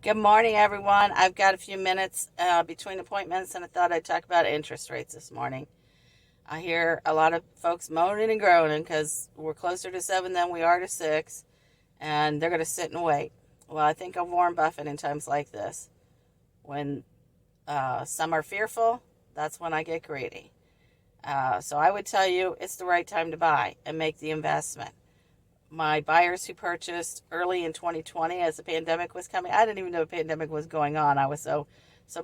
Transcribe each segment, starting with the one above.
Good morning, everyone. I've got a few minutes between appointments, and I thought I'd talk about interest rates this morning. I hear a lot of folks moaning and groaning because we're closer to 7 than we are to 6, and they're going to sit and wait. Well, I think of Warren Buffett in times like this. When some are fearful, that's when I get greedy. So I would tell you it's the right time to buy and make the investment. My buyers who purchased early in 2020 as the pandemic was coming, I didn't even know a pandemic was going on. I was so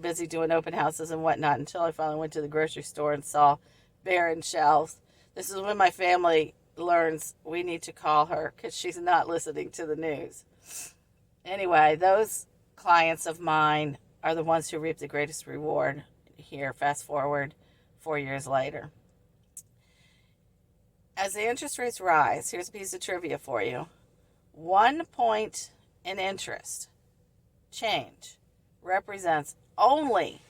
busy doing open houses and whatnot until I finally went to the grocery store and saw barren shelves. This is when my family learns we need to call her because she's not listening to the news. Anyway, those clients of mine are the ones who reap the greatest reward here. Fast forward 4 years later. As the interest rates rise, here's a piece of trivia for you. 1 point in interest change represents only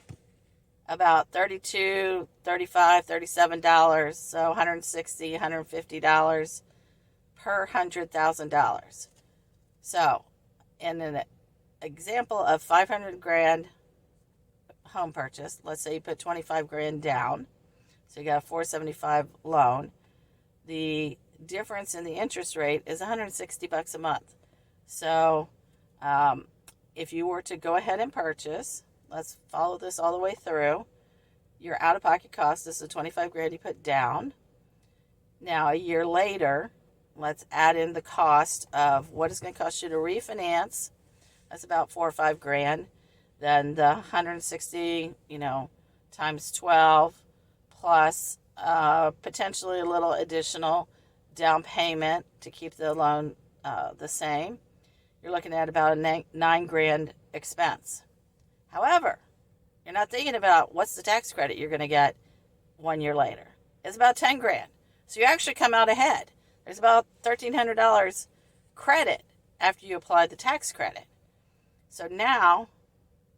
about $32, $35, $37, so $160, $150 per $100,000. So, in an example of 500 grand home purchase, let's say you put 25 grand down, so you got a 475 loan. The difference in the interest rate is $160 a month. So if you were to go ahead and purchase, let's follow this all the way through, your out-of-pocket cost is the 25 grand you put down. Now, a year later, let's add in the cost of what it's going to cost you to refinance. That's about 4 or 5 grand. Then the 160, times 12 plus potentially a little additional down payment to keep the loan the same. You're looking at about a 9 grand expense. However, you're not thinking about what's the tax credit you're going to get 1 year later. It's about 10 grand. So you actually come out ahead. There's about $1,300 credit after you apply the tax credit. So now,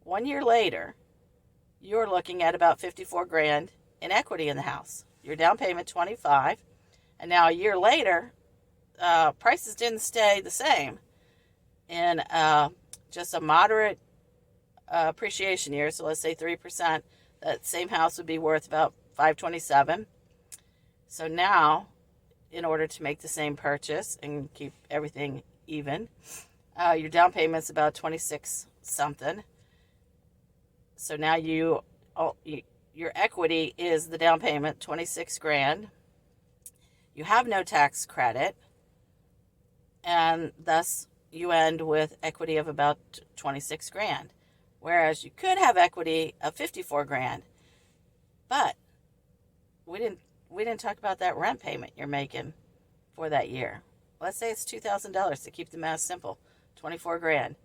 1 year later, you're looking at about 54 grand in equity in the house. Your down payment 25, and now a year later, prices didn't stay the same. In just a moderate appreciation year, so let's say 3%, that same house would be worth about 527. So now, in order to make the same purchase and keep everything even, your down payment's about 26 something. So now your equity is the down payment, 26 grand. You have no tax credit, and thus you end with equity of about 26 grand. Whereas you could have equity of 54 grand. But we didn't talk about that rent payment you're making for that year. Let's say it's $2,000 to keep the math simple, 24 grand.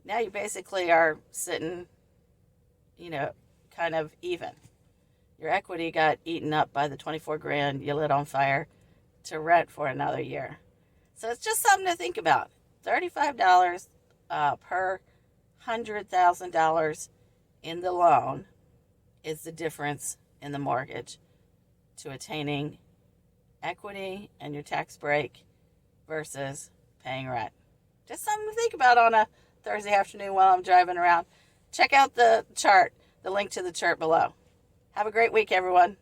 Now you basically are sitting, kind of even. Your equity got eaten up by the 24 grand you lit on fire to rent for another year. So it's just something to think about. $35 per $100,000 in the loan is the difference in the mortgage to attaining equity and your tax break versus paying rent. Just something to think about on a Thursday afternoon while I'm driving around. Check out the chart, the link to the chart below. Have a great week, everyone.